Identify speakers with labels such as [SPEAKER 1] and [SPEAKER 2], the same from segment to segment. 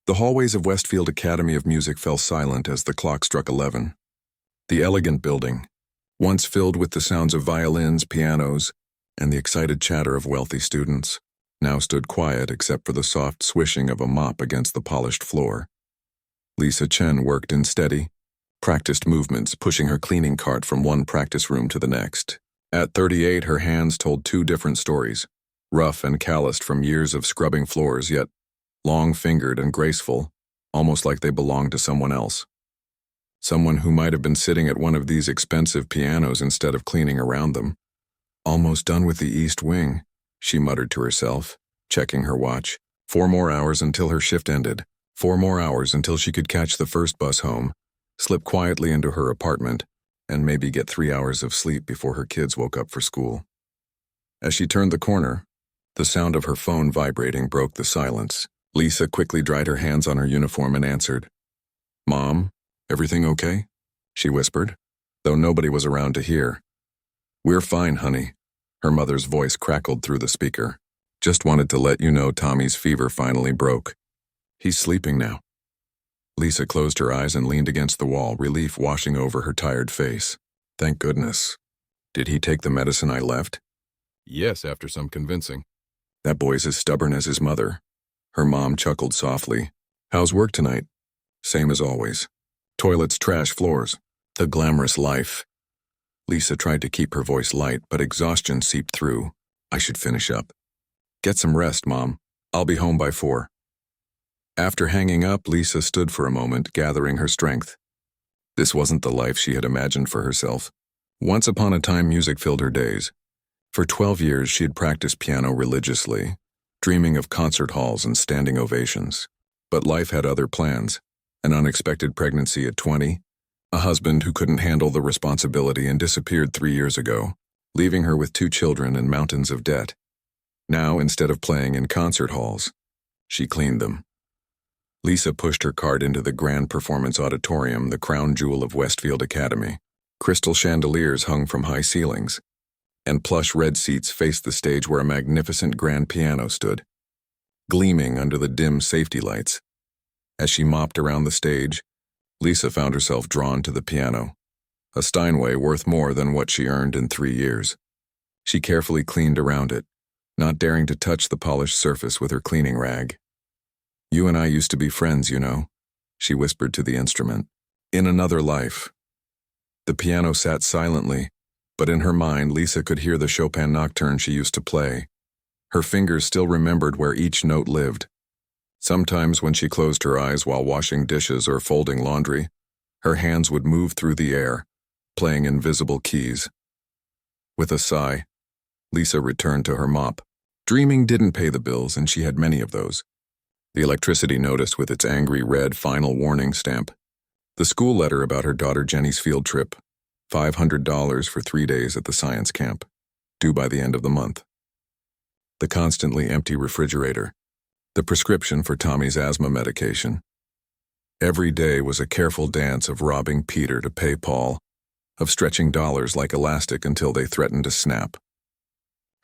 [SPEAKER 1] The hallways of Westfield Academy of Music fell silent as the clock struck 11. The elegant building, once filled with the sounds of violins, pianos, and the excited chatter of wealthy students, now stood quiet except for the soft swishing of a mop against the polished floor. Lisa Chen worked in steady, practiced movements, pushing her cleaning cart from one practice room to the next. At 38, her hands told two different stories, rough and calloused from years of scrubbing floors, yet long-fingered and graceful, almost like they belonged to someone else. Someone who might have been sitting at one of these expensive pianos instead of cleaning around them. Almost done with the East Wing, she muttered to herself, checking her watch. 4 more hours until her shift ended. 4 more hours until she could catch the first bus home, slip quietly into her apartment, and maybe get 3 hours of sleep before her kids woke up for school. As she turned the corner, the sound of her phone vibrating broke the silence. Lisa quickly dried her hands on her uniform and answered. "Mom, everything okay?" she whispered, though nobody was around to hear. "We're fine, honey," her mother's voice crackled through the speaker. "Just wanted to let you know Tommy's fever finally broke. He's sleeping now." Lisa closed her eyes and leaned against the wall, relief washing over her tired face. "Thank goodness. Did he take the medicine I left?" "Yes, after some convincing." "That boy's as stubborn as his mother." Her mom chuckled softly. "How's work tonight?" "Same as always. Toilets, trash, floors. The glamorous life." Lisa tried to keep her voice light, but exhaustion seeped through. "I should finish up." "Get some rest, Mom. I'll be home by 4. After hanging up, Lisa stood for a moment, gathering her strength. This wasn't the life she had imagined for herself. Once upon a time, music filled her days. For 12 years, she had practiced piano religiously, dreaming of concert halls and standing ovations. But life had other plans. An unexpected pregnancy at 20, a husband who couldn't handle the responsibility and disappeared 3 years ago, leaving her with 2 children and mountains of debt. Now, instead of playing in concert halls, she cleaned them. Lisa pushed her cart into the Grand Performance Auditorium, the crown jewel of Westfield Academy. Crystal chandeliers hung from high ceilings, and plush red seats faced the stage where a magnificent grand piano stood, gleaming under the dim safety lights. As she mopped around the stage, Lisa found herself drawn to the piano, a Steinway worth more than what she earned in 3 years. She carefully cleaned around it, not daring to touch the polished surface with her cleaning rag. "You and I used to be friends, you know," she whispered to the instrument. "In another life." The piano sat silently, but in her mind Lisa could hear the Chopin nocturne she used to play. Her fingers still remembered where each note lived. Sometimes when she closed her eyes while washing dishes or folding laundry, her hands would move through the air, playing invisible keys. With a sigh, Lisa returned to her mop. Dreaming didn't pay the bills, and she had many of those. The electricity notice with its angry red final warning stamp. The school letter about her daughter Jenny's field trip. $500 for 3 days at the science camp, due by the end of the month. The constantly empty refrigerator. The prescription for Tommy's asthma medication. Every day was a careful dance of robbing Peter to pay Paul, of stretching dollars like elastic until they threatened to snap.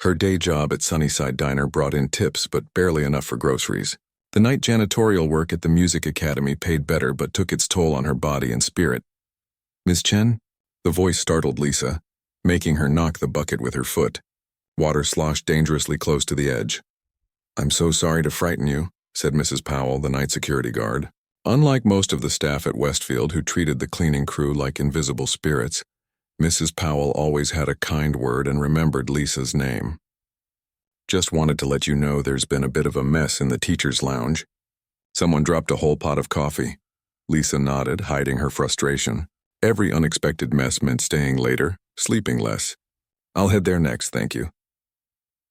[SPEAKER 1] Her day job at Sunnyside Diner brought in tips, but barely enough for groceries. The night janitorial work at the Music Academy paid better but took its toll on her body and spirit. "Miss Chen?" The voice startled Lisa, making her knock the bucket with her foot. Water sloshed dangerously close to the edge. "I'm so sorry to frighten you," said Mrs. Powell, the night security guard. Unlike most of the staff at Westfield who treated the cleaning crew like invisible spirits, Mrs. Powell always had a kind word and remembered Lisa's name. "Just wanted to let you know there's been a bit of a mess in the teacher's lounge. Someone dropped a whole pot of coffee." Lisa nodded, hiding her frustration. Every unexpected mess meant staying later, sleeping less. "I'll head there next, thank you."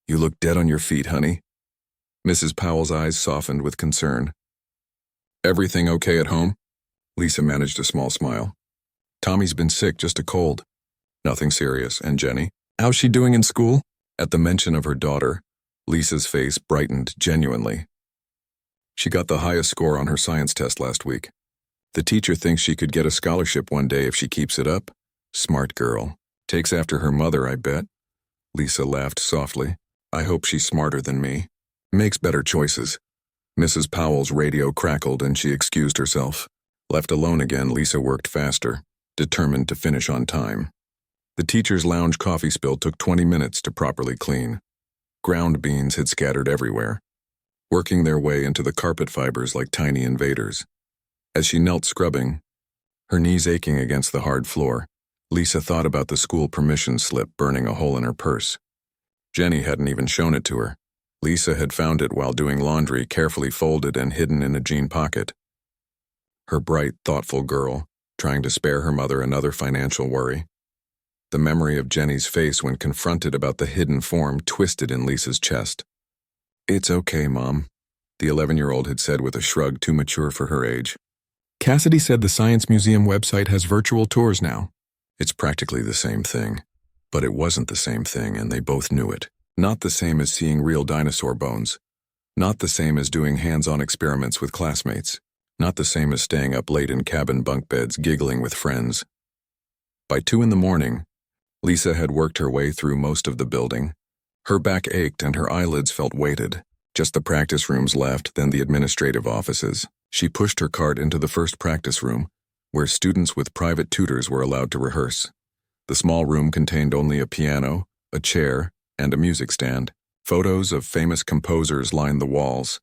[SPEAKER 1] "You look dead on your feet, honey." Mrs. Powell's eyes softened with concern. "Everything okay at home?" Lisa managed a small smile. "Tommy's been sick, just a cold. Nothing serious. And Jenny? How's she doing in school?" At the mention of her daughter, Lisa's face brightened genuinely. "She got the highest score on her science test last week. The teacher thinks she could get a scholarship one day if she keeps it up. Smart girl. Takes after her mother, I bet." Lisa laughed softly. "I hope she's smarter than me. Makes better choices." Mrs. Powell's radio crackled and she excused herself. Left alone again, Lisa worked faster, determined to finish on time. The teacher's lounge coffee spill took 20 minutes to properly clean. Ground beans had scattered everywhere, working their way into the carpet fibers like tiny invaders. As she knelt scrubbing, her knees aching against the hard floor, Lisa thought about the school permission slip burning a hole in her purse. Jenny hadn't even shown it to her. Lisa had found it while doing laundry, carefully folded and hidden in a jean pocket. Her bright, thoughtful girl, trying to spare her mother another financial worry. The memory of Jenny's face when confronted about the hidden form twisted in Lisa's chest. "It's okay, Mom," the 11-year-old had said with a shrug too mature for her age. "Cassidy said the Science Museum website has virtual tours now." It's practically the same thing. But it wasn't the same thing, and they both knew it. Not the same as seeing real dinosaur bones. Not the same as doing hands-on experiments with classmates. Not the same as staying up late in cabin bunk beds giggling with friends. By 2 a.m, Lisa had worked her way through most of the building. Her back ached and her eyelids felt weighted. Just the practice rooms left, then the administrative offices. She pushed her cart into the first practice room, where students with private tutors were allowed to rehearse. The small room contained only a piano, a chair, and a music stand. Photos of famous composers lined the walls,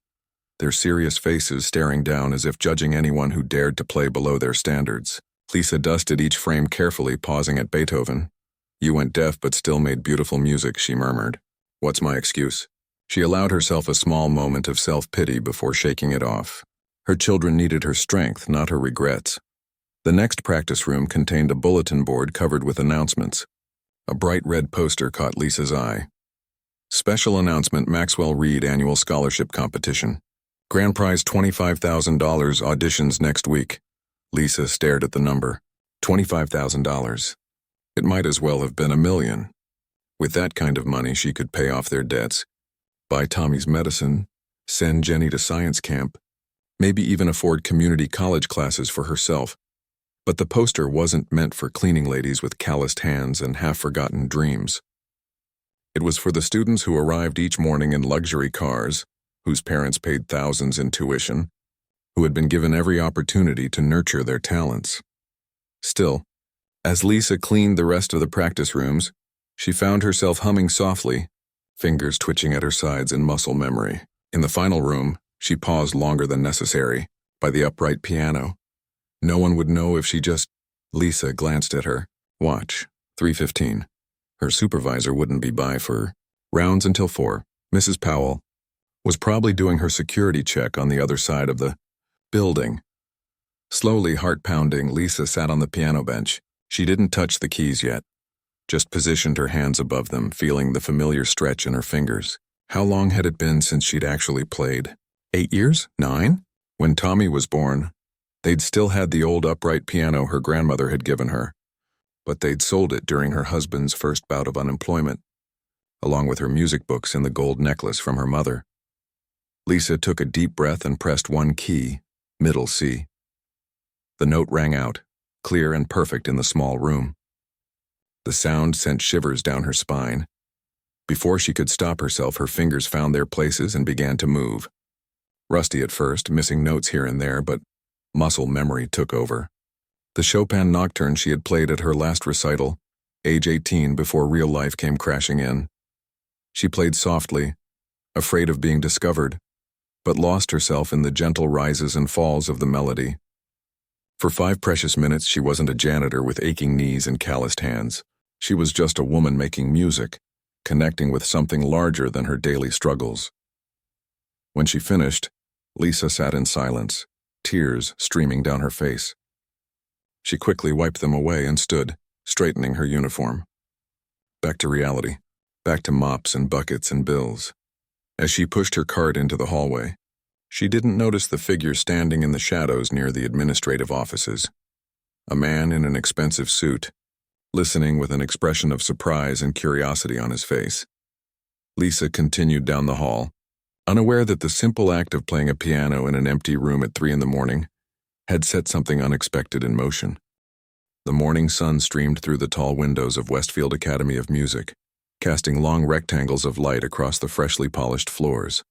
[SPEAKER 1] their serious faces staring down as if judging anyone who dared to play below their standards. Lisa dusted each frame carefully, pausing at Beethoven. "You went deaf but still made beautiful music," she murmured. "What's my excuse?" She allowed herself a small moment of self-pity before shaking it off. Her children needed her strength, not her regrets. The next practice room contained a bulletin board covered with announcements. A bright red poster caught Lisa's eye. Special announcement: Maxwell Reed Annual Scholarship Competition. Grand prize $25,000, auditions next week. Lisa stared at the number. $25,000. It might as well have been $1 million. With that kind of money, she could pay off their debts, buy Tommy's medicine, send Jenny to science camp, maybe even afford community college classes for herself. But the poster wasn't meant for cleaning ladies with calloused hands and half-forgotten dreams. It was for the students who arrived each morning in luxury cars, whose parents paid thousands in tuition, who had been given every opportunity to nurture their talents. Still, as Lisa cleaned the rest of the practice rooms, she found herself humming softly, fingers twitching at her sides in muscle memory. In the final room, she paused longer than necessary, by the upright piano. No one would know if she just... Lisa glanced at her watch. 3:15. Her supervisor wouldn't be by for rounds until 4. Mrs. Powell was probably doing her security check on the other side of the building. Slowly, heart-pounding, Lisa sat on the piano bench. She didn't touch the keys yet, just positioned her hands above them, feeling the familiar stretch in her fingers. How long had it been since she'd actually played? 8 years? 9? When Tommy was born, they'd still had the old upright piano her grandmother had given her, but they'd sold it during her husband's first bout of unemployment, along with her music books and the gold necklace from her mother. Lisa took a deep breath and pressed one key, middle C. The note rang out, clear and perfect in the small room. The sound sent shivers down her spine. Before she could stop herself, her fingers found their places and began to move. Rusty at first, missing notes here and there, but muscle memory took over. The Chopin nocturne she had played at her last recital, age 18, before real life came crashing in. She played softly, afraid of being discovered, but lost herself in the gentle rises and falls of the melody. For 5 precious minutes, she wasn't a janitor with aching knees and calloused hands. She was just a woman making music, connecting with something larger than her daily struggles. When she finished, Lisa sat in silence, tears streaming down her face. She quickly wiped them away and stood, straightening her uniform. Back to reality, back to mops and buckets and bills. As she pushed her cart into the hallway, she didn't notice the figure standing in the shadows near the administrative offices. A man in an expensive suit, listening with an expression of surprise and curiosity on his face. Lisa continued down the hall, unaware that the simple act of playing a piano in an empty room at 3 a.m. had set something unexpected in motion. The morning sun streamed through the tall windows of Westfield Academy of Music, casting long rectangles of light across the freshly polished floors.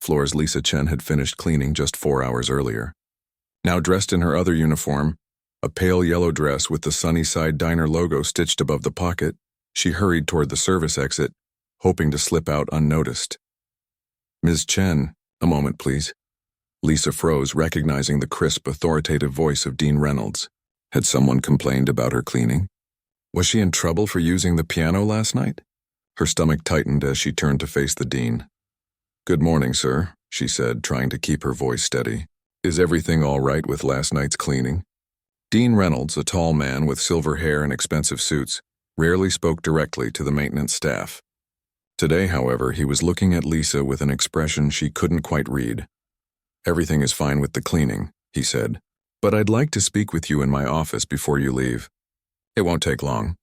[SPEAKER 1] floors Lisa Chen had finished cleaning just 4 hours earlier. Now dressed in her other uniform, a pale yellow dress with the Sunnyside Diner logo stitched above the pocket, she hurried toward the service exit, hoping to slip out unnoticed. "Ms. Chen, a moment, please." Lisa froze, recognizing the crisp, authoritative voice of Dean Reynolds. Had someone complained about her cleaning? Was she in trouble for using the piano last night? Her stomach tightened as she turned to face the dean. "Good morning, sir," she said, trying to keep her voice steady. "Is everything all right with last night's cleaning?" Dean Reynolds, a tall man with silver hair and expensive suits, rarely spoke directly to the maintenance staff. Today, however, he was looking at Lisa with an expression she couldn't quite read. "Everything is fine with the cleaning," he said, "but I'd like to speak with you in my office before you leave." "It won't take long."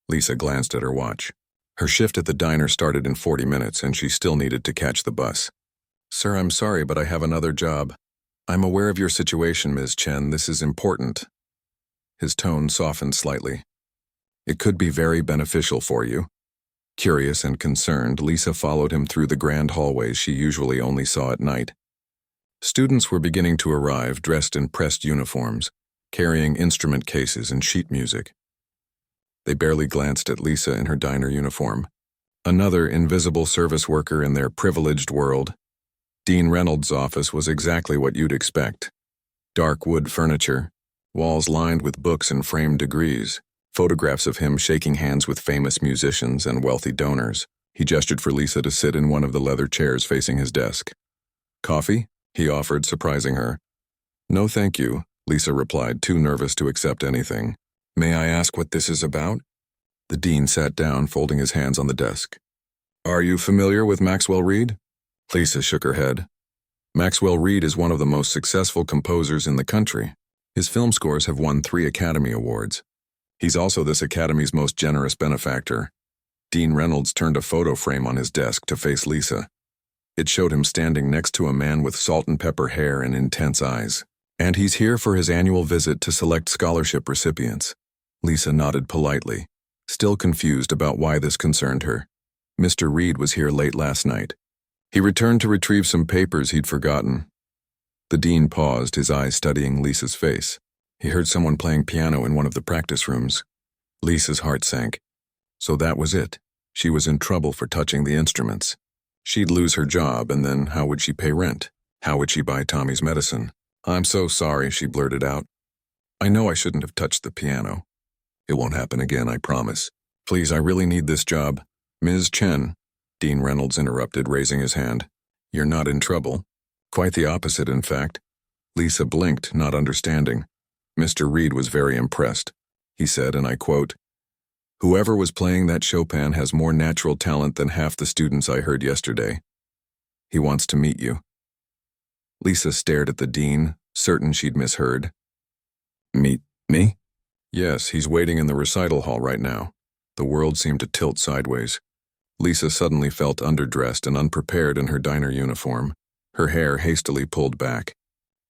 [SPEAKER 1] Lisa glanced at her watch. Her shift at the diner started in 40 minutes, and she still needed to catch the bus. "Sir, I'm sorry, but I have another job. I'm aware of your situation, Ms. Chen. This is important." His tone softened slightly. "It could be very beneficial for you." Curious and concerned, Lisa followed him through the grand hallways she usually only saw at night. Students were beginning to arrive, dressed in pressed uniforms, carrying instrument cases and sheet music. They barely glanced at Lisa in her diner uniform, another invisible service worker in their privileged world. Dean Reynolds' office was exactly what you'd expect. Dark wood furniture, walls lined with books and framed degrees, photographs of him shaking hands with famous musicians and wealthy donors. He gestured for Lisa to sit in one of the leather chairs facing his desk. "Coffee?" he offered, surprising her. "No, thank you," Lisa replied, too nervous to accept anything. "May I ask what this is about?" The dean sat down, folding his hands on the desk. "Are you familiar with Maxwell Reed?" Lisa shook her head. "Maxwell Reed is one of the most successful composers in the country. His film scores have won 3 Academy Awards. He's also this Academy's most generous benefactor." Dean Reynolds turned a photo frame on his desk to face Lisa. It showed him standing next to a man with salt and pepper hair and intense eyes. "And he's here for his annual visit to select scholarship recipients." Lisa nodded politely, still confused about why this concerned her. "Mr. Reed was here late last night. He returned to retrieve some papers he'd forgotten." The dean paused, his eyes studying Lisa's face. He heard someone playing piano in one of the practice rooms. Lisa's heart sank. So that was it. She was in trouble for touching the instruments. She'd lose her job, and then how would she pay rent? How would she buy Tommy's medicine? "I'm so sorry," she blurted out. "I know I shouldn't have touched the piano. It won't happen again, I promise. Please, I really need this job." "Ms. Chen," Dean Reynolds interrupted, raising his hand. "You're not in trouble." "Quite the opposite, in fact." Lisa blinked, not understanding. "Mr. Reed was very impressed. He said, and I quote, 'Whoever was playing that Chopin has more natural talent than half the students I heard yesterday. He wants to meet you.'" Lisa stared at the dean, certain she'd misheard. "Meet me?" "Yes, he's waiting in the recital hall right now." The world seemed to tilt sideways. Lisa suddenly felt underdressed and unprepared in her diner uniform, her hair hastily pulled back,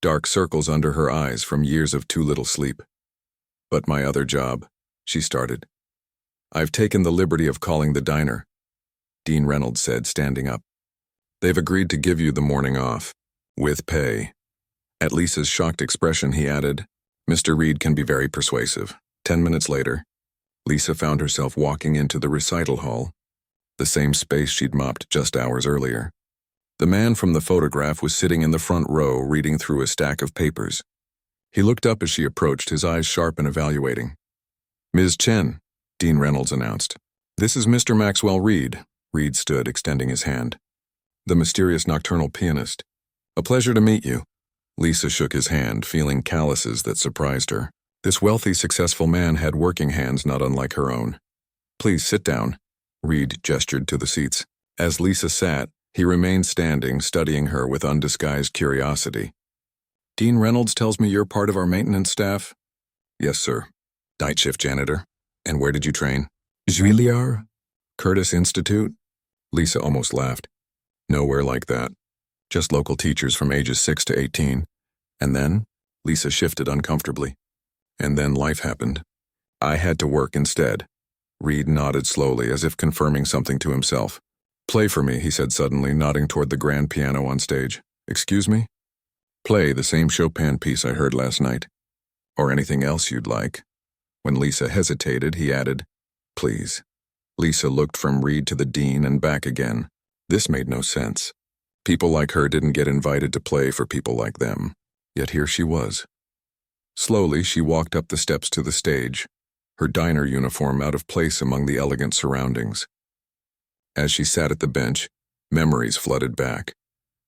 [SPEAKER 1] dark circles under her eyes from years of too little sleep. "But my other job," she started. "I've taken the liberty of calling the diner," Dean Reynolds said, standing up. "They've agreed to give you the morning off, with pay." At Lisa's shocked expression, he added, "Mr. Reed can be very persuasive." 10 minutes later, Lisa found herself walking into the recital hall, the same space she'd mopped just hours earlier. The man from the photograph was sitting in the front row, reading through a stack of papers. He looked up as she approached, his eyes sharp and evaluating. "Ms. Chen," Dean Reynolds announced. "This is Mr. Maxwell Reed." Reed stood, extending his hand. "The mysterious nocturnal pianist. A pleasure to meet you." Lisa shook his hand, feeling calluses that surprised her. This wealthy, successful man had working hands not unlike her own. "Please sit down." Reed gestured to the seats. As Lisa sat, he remained standing, studying her with undisguised curiosity. "Dean Reynolds tells me you're part of our maintenance staff?" "Yes, sir. Night shift janitor." "And where did you train?" "Juilliard? Curtis Institute?" Lisa almost laughed. "Nowhere like that. Just local teachers from ages 6 to 18. And then?" Lisa shifted uncomfortably. "And then life happened. I had to work instead." Reed nodded slowly, as if confirming something to himself. Play for me, he said suddenly, nodding toward the grand piano on stage. Excuse me? Play the same Chopin piece I heard last night. Or anything else you'd like. When Lisa hesitated, he added, Please. Lisa looked from Reed to the dean and back again. This made no sense. People like her didn't get invited to play for people like them. Yet here she was. Slowly, she walked up the steps to the stage, her diner uniform out of place among the elegant surroundings. As she sat at the bench, memories flooded back.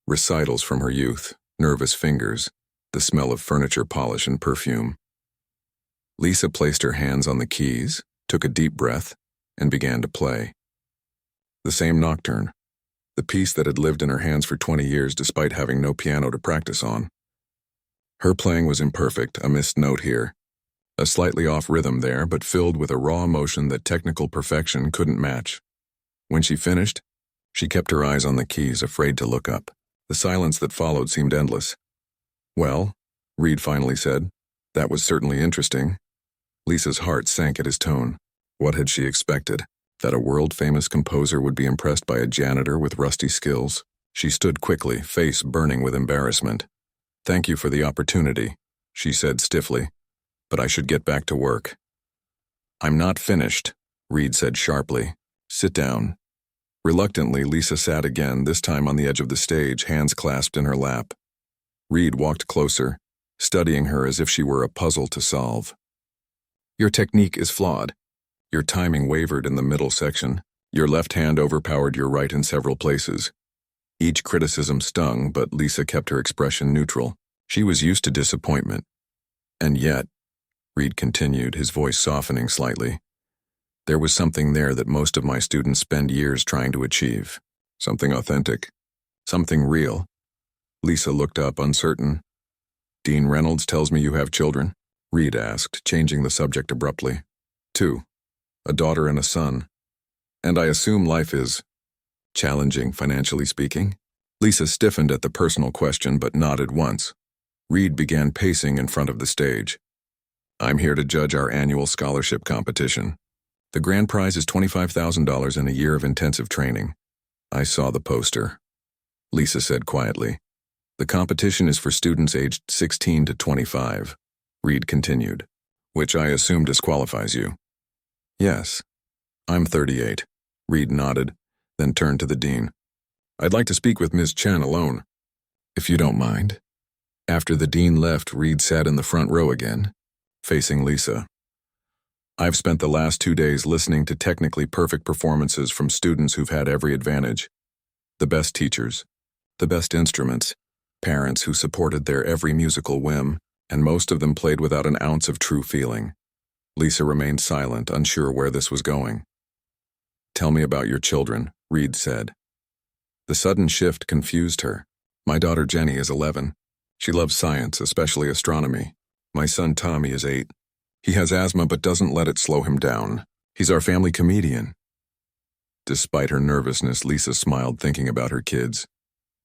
[SPEAKER 1] Recitals from her youth, nervous fingers, the smell of furniture polish and perfume. Lisa placed her hands on the keys, took a deep breath, and began to play. The same nocturne, the piece that had lived in her hands for 20 years despite having no piano to practice on. Her playing was imperfect, a missed note here. A slightly off rhythm there, but filled with a raw emotion that technical perfection couldn't match. When she finished, she kept her eyes on the keys, afraid to look up. The silence that followed seemed endless. Well, Reed finally said, that was certainly interesting. Lisa's heart sank at his tone. What had she expected? That a world-famous composer would be impressed by a janitor with rusty skills? She stood quickly, face burning with embarrassment. Thank you for the opportunity, she said stiffly, but I should get back to work. I'm not finished, Reed said sharply. Sit down. Reluctantly, Lisa sat again, this time on the edge of the stage, hands clasped in her lap. Reed walked closer, studying her as if she were a puzzle to solve. Your technique is flawed. Your timing wavered in the middle section. Your left hand overpowered your right in several places. Each criticism stung, but Lisa kept her expression neutral. She was used to disappointment. And yet, Reed continued, his voice softening slightly, there was something there that most of my students spend years trying to achieve. Something authentic. Something real. Lisa looked up, uncertain. Dean Reynolds tells me you have children? Reed asked, changing the subject abruptly. 2. A daughter and a son. And I assume life is challenging, financially speaking? Lisa stiffened at the personal question, but nodded once. Reed began pacing in front of the stage. I'm here to judge our annual scholarship competition. The grand prize is $25,000 and a year of intensive training. I saw the poster. Lisa said quietly. The competition is for students aged 16 to 25. Reed continued. Which I assume disqualifies you. Yes. I'm 38. Reed nodded, then turned to the dean. I'd like to speak with Ms. Chen alone. If you don't mind. After the dean left, Reed sat in the front row again, facing Lisa. I've spent the last 2 days listening to technically perfect performances from students who've had every advantage. The best teachers, the best instruments, parents who supported their every musical whim, and most of them played without an ounce of true feeling. Lisa remained silent, unsure where this was going. Tell me about your children, Reed said. The sudden shift confused her. My daughter Jenny is 11. She loves science, especially astronomy. My son Tommy is 8. He has asthma but doesn't let it slow him down. He's our family comedian. Despite her nervousness, Lisa smiled, thinking about her kids.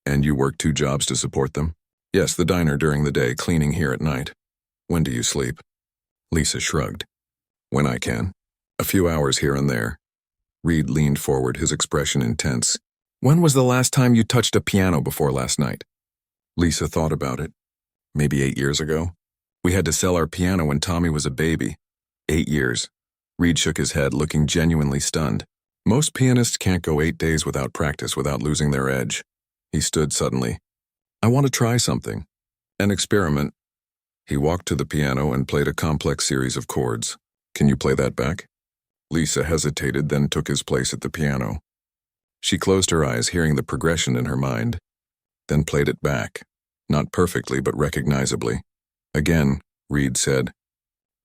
[SPEAKER 1] And you work 2 jobs to support them? Yes, the diner during the day, cleaning here at night. When do you sleep? Lisa shrugged. When I can. A few hours here and there. Reed leaned forward, his expression intense. When was the last time you touched a piano before last night? Lisa thought about it. Maybe 8 years ago. We had to sell our piano when Tommy was a baby. 8 years. Reed shook his head, looking genuinely stunned. Most pianists can't go 8 days without practice, without losing their edge. He stood suddenly. I want to try something. An experiment. He walked to the piano and played a complex series of chords. Can you play that back? Lisa hesitated, then took his place at the piano. She closed her eyes, hearing the progression in her mind, then played it back. Not perfectly, but recognizably. Again, Reed said,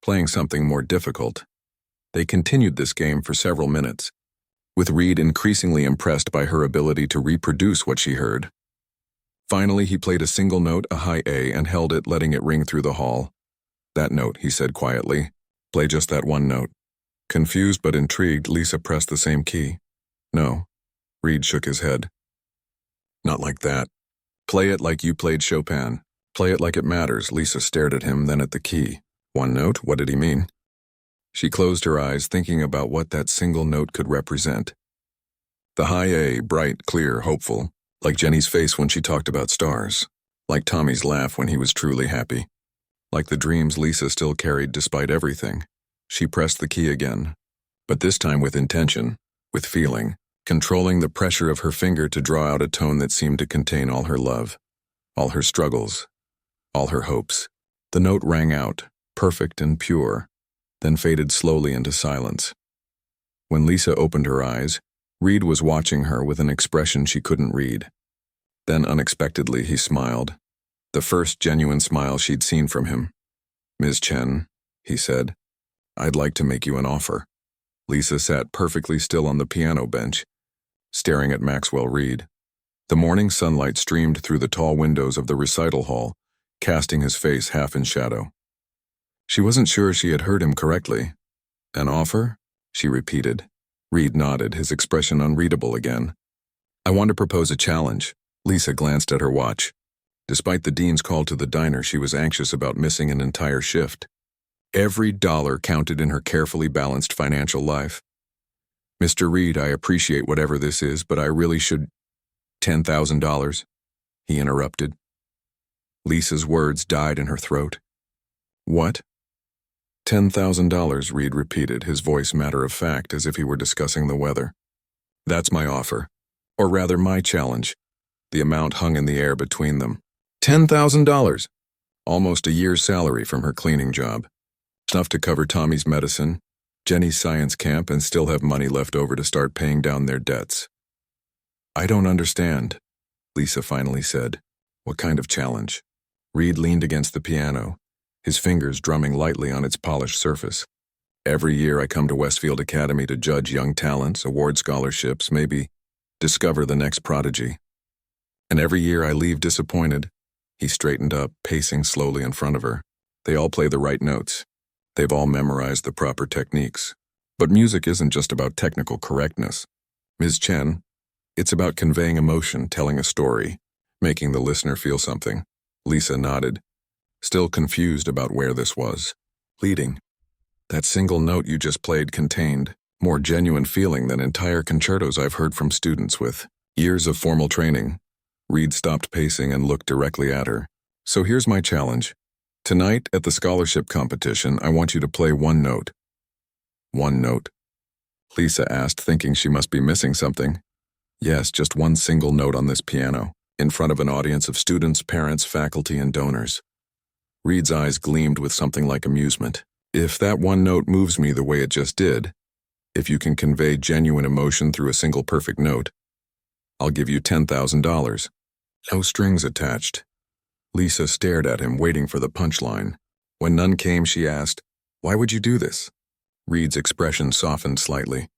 [SPEAKER 1] playing something more difficult. They continued this game for several minutes, with Reed increasingly impressed by her ability to reproduce what she heard. Finally, he played a single note, a high A, and held it, letting it ring through the hall. That note, he said quietly. Play just that one note. Confused but intrigued, Lisa pressed the same key. No. Reed shook his head. Not like that. Play it like you played Chopin. Play it like it matters. Lisa stared at him, then at the key. One note? What did he mean? She closed her eyes, thinking about what that single note could represent. The high A, bright, clear, hopeful, like Jenny's face when she talked about stars, like Tommy's laugh when he was truly happy, like the dreams Lisa still carried despite everything. She pressed the key again, but this time with intention, with feeling, controlling the pressure of her finger to draw out a tone that seemed to contain all her love, all her struggles, all her hopes. The note rang out, perfect and pure, then faded slowly into silence. When Lisa opened her eyes, Reed was watching her with an expression she couldn't read. Then unexpectedly he smiled, the first genuine smile she'd seen from him. "Ms. Chen," he said, "I'd like to make you an offer." Lisa sat perfectly still on the piano bench, staring at Maxwell Reed. The morning sunlight streamed through the tall windows of the recital hall, casting his face half in shadow. She wasn't sure she had heard him correctly. "An offer?" she repeated. Reed nodded, his expression unreadable again. "I want to propose a challenge." Lisa glanced at her watch. Despite the dean's call to the diner, she was anxious about missing an entire shift. Every dollar counted in her carefully balanced financial life. "Mr. Reed, I appreciate whatever this is, but I really should—" $10,000, he interrupted. Lisa's words died in her throat. "What?" $10,000, Reed repeated, his voice matter-of-fact, as if he were discussing the weather. "That's my offer. Or rather, my challenge." The amount hung in the air between them. $10,000! Almost a year's salary from her cleaning job. Enough to cover Tommy's medicine, Jenny's science camp, and still have money left over to start paying down their debts. "I don't understand," Lisa finally said. "What kind of challenge?" Reed leaned against the piano, his fingers drumming lightly on its polished surface. "Every year I come to Westfield Academy to judge young talents, award scholarships, maybe discover the next prodigy. And every year I leave disappointed." He straightened up, pacing slowly in front of her. "They all play the right notes. They've all memorized the proper techniques. But music isn't just about technical correctness. Ms. Chen, it's about conveying emotion, telling a story, making the listener feel something." Lisa nodded, still confused about where this was leading. "That single note you just played contained more genuine feeling than entire concertos I've heard from students with years of formal training." Reed stopped pacing and looked directly at her. "So here's my challenge. Tonight, at the scholarship competition, I want you to play one note." "One note?" Lisa asked, thinking she must be missing something. "Yes, just one single note on this piano, in front of an audience of students, parents, faculty, and donors." Reed's eyes gleamed with something like amusement. "If that one note moves me the way it just did, if you can convey genuine emotion through a single perfect note, I'll give you $10,000. No strings attached." Lisa stared at him, waiting for the punchline. When none came, she asked, "Why would you do this?" Reed's expression softened slightly.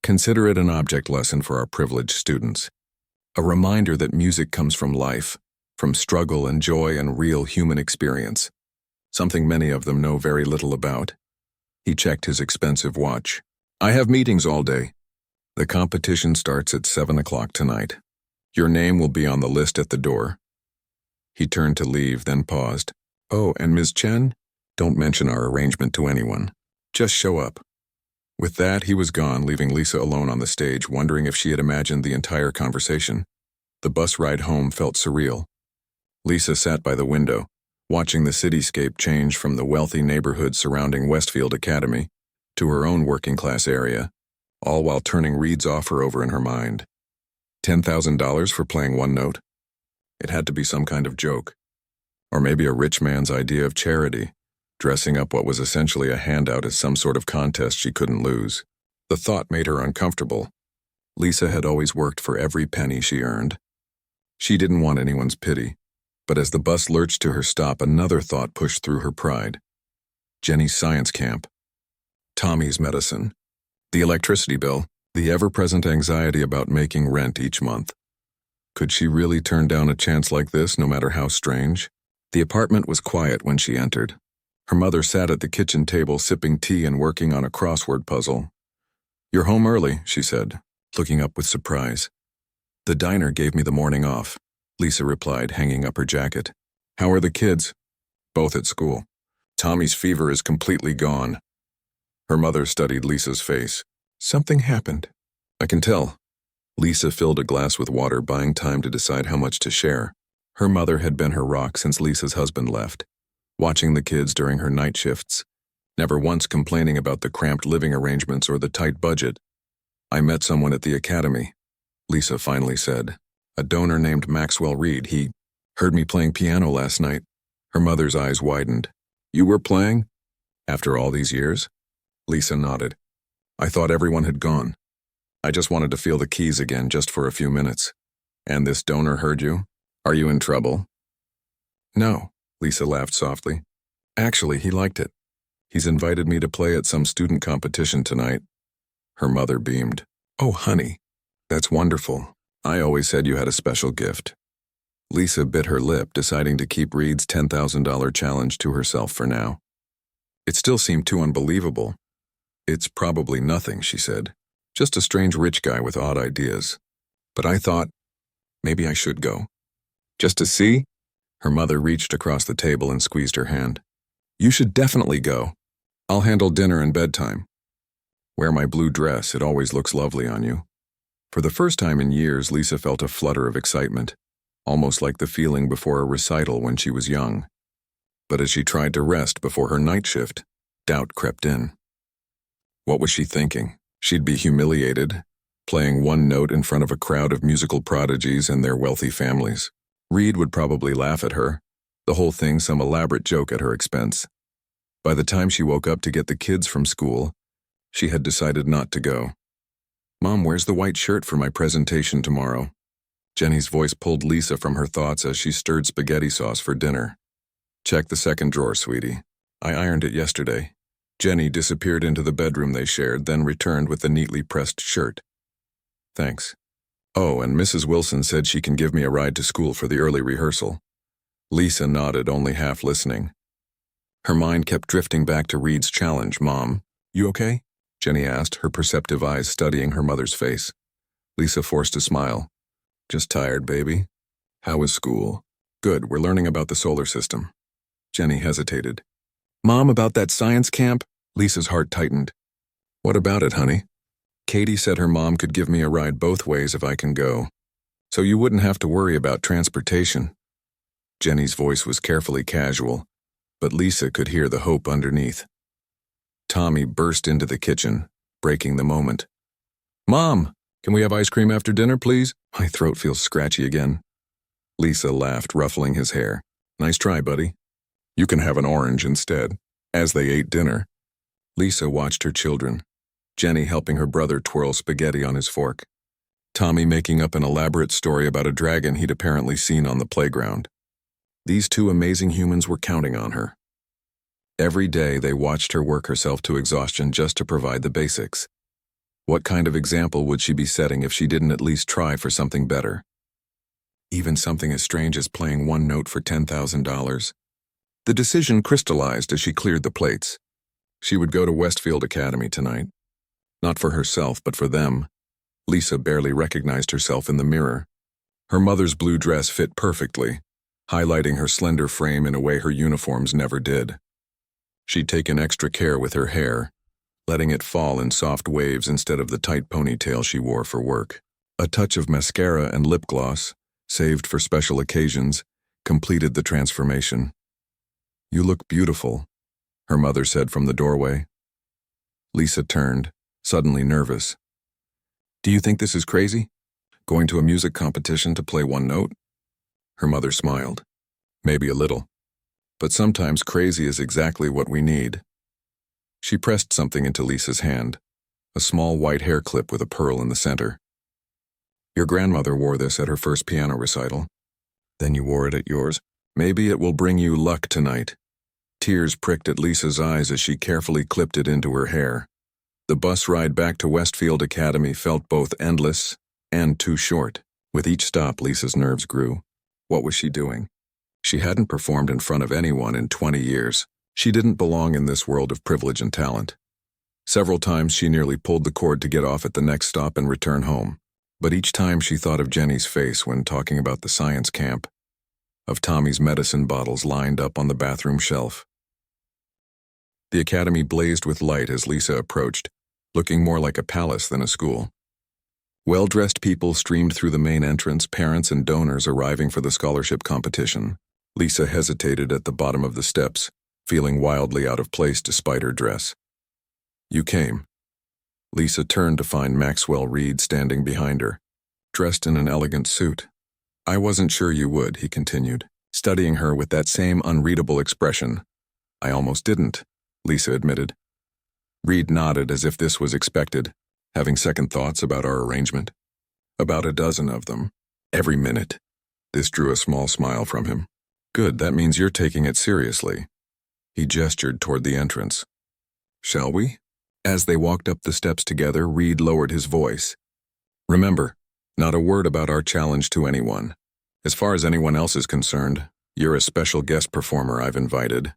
[SPEAKER 1] "Consider it an object lesson for our privileged students. A reminder that music comes from life, from struggle and joy and real human experience. Something many of them know very little about." He checked his expensive watch. "I have meetings all day. The competition starts at 7 o'clock tonight. Your name will be on the list at the door." He turned to leave, then paused. "Oh, and Ms. Chen, don't mention our arrangement to anyone. Just show up." With that, he was gone, leaving Lisa alone on the stage, wondering if she had imagined the entire conversation. The bus ride home felt surreal. Lisa sat by the window, watching the cityscape change from the wealthy neighborhood surrounding Westfield Academy to her own working-class area, all while turning Reed's offer over in her mind. $10,000 for playing one note? It had to be some kind of joke. Or maybe a rich man's idea of charity, dressing up what was essentially a handout as some sort of contest she couldn't lose. The thought made her uncomfortable. Lisa had always worked for every penny she earned. She didn't want anyone's pity, but as the bus lurched to her stop, another thought pushed through her pride. Jenny's science camp. Tommy's medicine. The electricity bill. The ever-present anxiety about making rent each month. Could she really turn down a chance like this, no matter how strange? The apartment was quiet when she entered. Her mother sat at the kitchen table sipping tea and working on a crossword puzzle. "You're home early," she said, looking up with surprise. "The diner gave me the morning off," Lisa replied, hanging up her jacket. "How are the kids?" "Both at school. Tommy's fever is completely gone." Her mother studied Lisa's face. "Something happened." "I can tell. Lisa filled a glass with water, buying time to decide how much to share. Her mother had been her rock since Lisa's husband left, watching the kids during her night shifts, never once complaining about the cramped living arrangements or the tight budget. "I met someone at the academy," Lisa finally said. "A donor named Maxwell Reed. He heard me playing piano last night." Her mother's eyes widened. "You were playing? After all these years?" Lisa nodded. "I thought everyone had gone. I just wanted to feel the keys again just for a few minutes." "And this donor heard you? Are you in trouble?" "No," Lisa laughed softly. "Actually, he liked it. He's invited me to play at some student competition tonight." Her mother beamed. "Oh, honey, that's wonderful. I always said you had a special gift." Lisa bit her lip, deciding to keep Reed's $10,000 challenge to herself for now. It still seemed too unbelievable. "It's probably nothing," she said. "Just a strange rich guy with odd ideas. But I thought, maybe I should go." "Just to see?" Her mother reached across the table and squeezed her hand. "You should definitely go. I'll handle dinner and bedtime. Wear my blue dress, it always looks lovely on you." For the first time in years, Lisa felt a flutter of excitement, almost like the feeling before a recital when she was young. But as she tried to rest before her night shift, doubt crept in. What was she thinking? She'd be humiliated, playing one note in front of a crowd of musical prodigies and their wealthy families. Reed would probably laugh at her, the whole thing some elaborate joke at her expense. By the time she woke up to get the kids from school, she had decided not to go. "Mom, where's the white shirt for my presentation tomorrow?" Jenny's voice pulled Lisa from her thoughts as she stirred spaghetti sauce for dinner. "Check the second drawer, sweetie. I ironed it yesterday." Jenny disappeared into the bedroom they shared, then returned with the neatly pressed shirt. "Thanks. Oh, and Mrs. Wilson said she can give me a ride to school for the early rehearsal." Lisa nodded, only half listening. Her mind kept drifting back to Reed's challenge. "Mom, you okay?" Jenny asked, her perceptive eyes studying her mother's face. Lisa forced a smile. "Just tired, baby. How was school?" "Good, we're learning about the solar system." Jenny hesitated. "Mom, about that science camp?" Lisa's heart tightened. "What about it, honey?" "Katie said her mom could give me a ride both ways if I can go. So you wouldn't have to worry about transportation." Jenny's voice was carefully casual, but Lisa could hear the hope underneath. Tommy burst into the kitchen, breaking the moment. "Mom, can we have ice cream after dinner, please? My throat feels scratchy again." Lisa laughed, ruffling his hair. "Nice try, buddy. You can have an orange instead." As they ate dinner, Lisa watched her children, Jenny helping her brother twirl spaghetti on his fork, Tommy making up an elaborate story about a dragon he'd apparently seen on the playground. These two amazing humans were counting on her. Every day they watched her work herself to exhaustion just to provide the basics. What kind of example would she be setting if she didn't at least try for something better? Even something as strange as playing one note for $10,000. The decision crystallized as she cleared the plates. She would go to Westfield Academy tonight. Not for herself, but for them. Lisa barely recognized herself in the mirror. Her mother's blue dress fit perfectly, highlighting her slender frame in a way her uniforms never did. She'd taken extra care with her hair, letting it fall in soft waves instead of the tight ponytail she wore for work. A touch of mascara and lip gloss, saved for special occasions, completed the transformation. "You look beautiful," her mother said from the doorway. Lisa turned, suddenly nervous. "Do you think this is crazy? Going to a music competition to play one note?" Her mother smiled. "Maybe a little. But sometimes crazy is exactly what we need." She pressed something into Lisa's hand, a small white hair clip with a pearl in the center. "Your grandmother wore this at her first piano recital. Then you wore it at yours. Maybe it will bring you luck tonight." Tears pricked at Lisa's eyes as she carefully clipped it into her hair. The bus ride back to Westfield Academy felt both endless and too short. With each stop, Lisa's nerves grew. What was she doing? She hadn't performed in front of anyone in 20 years. She didn't belong in this world of privilege and talent. Several times she nearly pulled the cord to get off at the next stop and return home. But each time she thought of Jenny's face when talking about the science camp, of Tommy's medicine bottles lined up on the bathroom shelf. The academy blazed with light as Lisa approached, looking more like a palace than a school. Well-dressed people streamed through the main entrance, parents and donors arriving for the scholarship competition. Lisa hesitated at the bottom of the steps, feeling wildly out of place despite her dress. "You came." Lisa turned to find Maxwell Reed standing behind her, dressed in an elegant suit. "I wasn't sure you would," he continued, studying her with that same unreadable expression. "I almost didn't," Lisa admitted. Reed nodded as if this was expected, having second thoughts about our arrangement. "About a dozen of them. Every minute." This drew a small smile from him. "Good, that means you're taking it seriously." He gestured toward the entrance. "Shall we?" As they walked up the steps together, Reed lowered his voice. "Remember, not a word about our challenge to anyone. As far as anyone else is concerned, you're a special guest performer I've invited."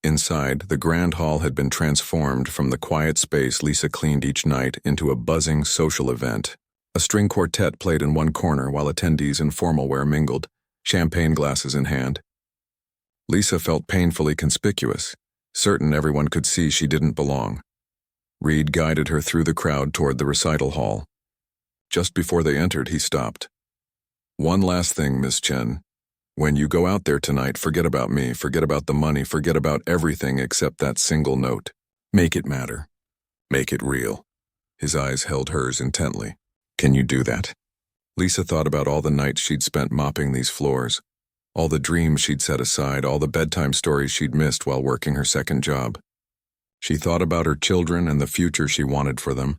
[SPEAKER 1] Inside, the grand hall had been transformed from the quiet space Lisa cleaned each night into a buzzing social event. A string quartet played in one corner while attendees in formal wear mingled, champagne glasses in hand. Lisa felt painfully conspicuous, certain everyone could see she didn't belong. Reed guided her through the crowd toward the recital hall. Just before they entered, he stopped. "One last thing, Miss Chen. When you go out there tonight, forget about me, forget about the money, forget about everything except that single note. Make it matter. Make it real." His eyes held hers intently. "Can you do that?" Lisa thought about all the nights she'd spent mopping these floors, all the dreams she'd set aside, all the bedtime stories she'd missed while working her second job. She thought about her children and the future she wanted for them.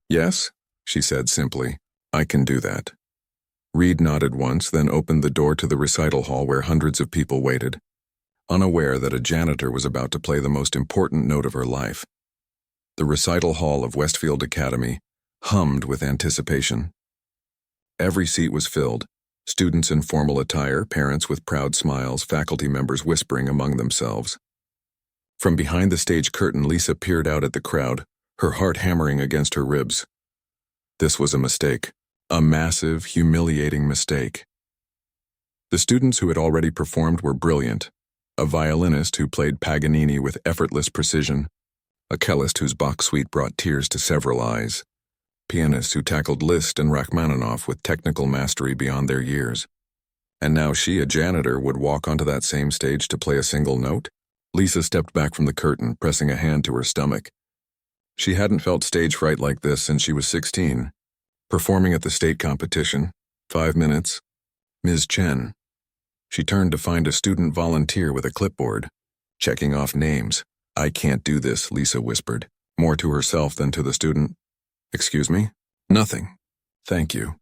[SPEAKER 1] "Yes," she said simply, "I can do that." Reed nodded once, then opened the door to the recital hall where hundreds of people waited, unaware that a janitor was about to play the most important note of her life. The recital hall of Westfield Academy hummed with anticipation. Every seat was filled, students in formal attire, parents with proud smiles, faculty members whispering among themselves. From behind the stage curtain, Lisa peered out at the crowd, her heart hammering against her ribs. This was a mistake. A massive, humiliating mistake. The students who had already performed were brilliant. A violinist who played Paganini with effortless precision, a cellist whose Bach suite brought tears to several eyes, pianists who tackled Liszt and Rachmaninoff with technical mastery beyond their years. And now she, a janitor, would walk onto that same stage to play a single note? Lisa stepped back from the curtain, pressing a hand to her stomach. She hadn't felt stage fright like this since she was 16. Performing at the state competition, 5 minutes. "Ms. Chen." She turned to find a student volunteer with a clipboard, checking off names. "I can't do this," Lisa whispered, more to herself than to the student. "Excuse me?" "Nothing. Thank you."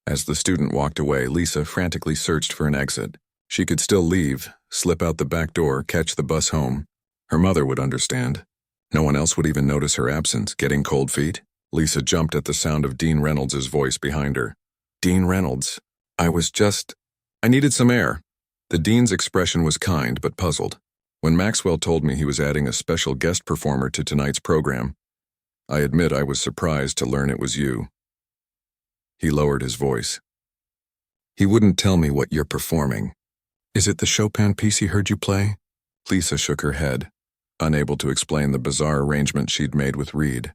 [SPEAKER 1] As the student walked away, Lisa frantically searched for an exit. She could still leave, slip out the back door, catch the bus home. Her mother would understand. No one else would even notice her absence. Getting cold feet? Lisa jumped at the sound of Dean Reynolds' voice behind her. "Dean Reynolds. I needed some air." The dean's expression was kind but puzzled. "When Maxwell told me he was adding a special guest performer to tonight's program, I admit I was surprised to learn it was you." He lowered his voice. "He wouldn't tell me what you're performing. Is it the Chopin piece he heard you play?" Lisa shook her head, unable to explain the bizarre arrangement she'd made with Reed.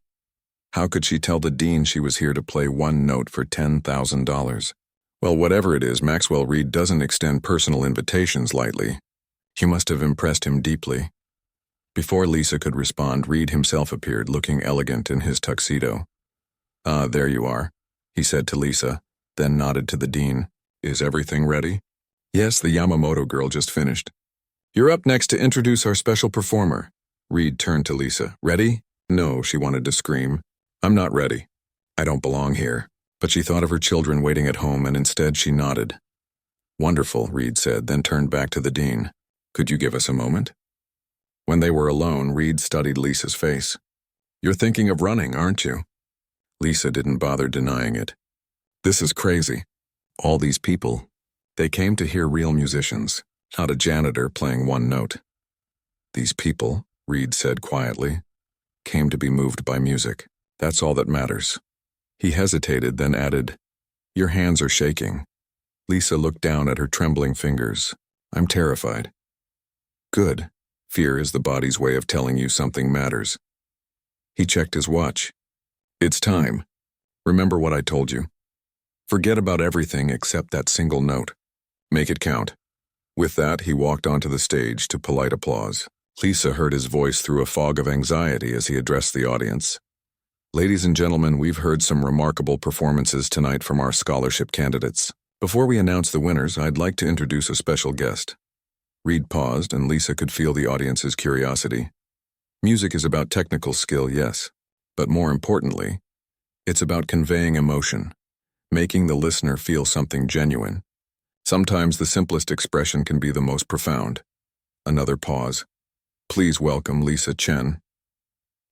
[SPEAKER 1] How could she tell the dean she was here to play one note for $10,000? Well, whatever it is, Maxwell Reed doesn't extend personal invitations lightly. You must have impressed him deeply. Before Lisa could respond, Reed himself appeared, looking elegant in his tuxedo. "Ah, there you are," he said to Lisa, then nodded to the dean. "Is everything ready?" "Yes, the Yamamoto girl just finished." "You're up next to introduce our special performer." Reed turned to Lisa. "Ready?" "No," she wanted to scream. "I'm not ready. I don't belong here." But she thought of her children waiting at home, and instead she nodded. "Wonderful," Reed said, then turned back to the dean. "Could you give us a moment?" When they were alone, Reed studied Lisa's face. "You're thinking of running, aren't you?" Lisa didn't bother denying it. "This is crazy. All these people, they came to hear real musicians, not a janitor playing one note." "These people," Reed said quietly, "came to be moved by music. That's all that matters." He hesitated, then added, "Your hands are shaking." Lisa looked down at her trembling fingers. "I'm terrified." "Good. Fear is the body's way of telling you something matters." He checked his watch. "It's time." Remember what I told you. Forget about everything except that single note. Make it count. With that, he walked onto the stage to polite applause. Lisa heard his voice through a fog of anxiety as he addressed the audience. Ladies and gentlemen, we've heard some remarkable performances tonight from our scholarship candidates. Before we announce the winners, I'd like to introduce a special guest. Reed paused, and Lisa could feel the audience's curiosity. Music is about technical skill, yes, but more importantly, it's about conveying emotion, making the listener feel something genuine. Sometimes the simplest expression can be the most profound. Another pause. Please welcome Lisa Chen.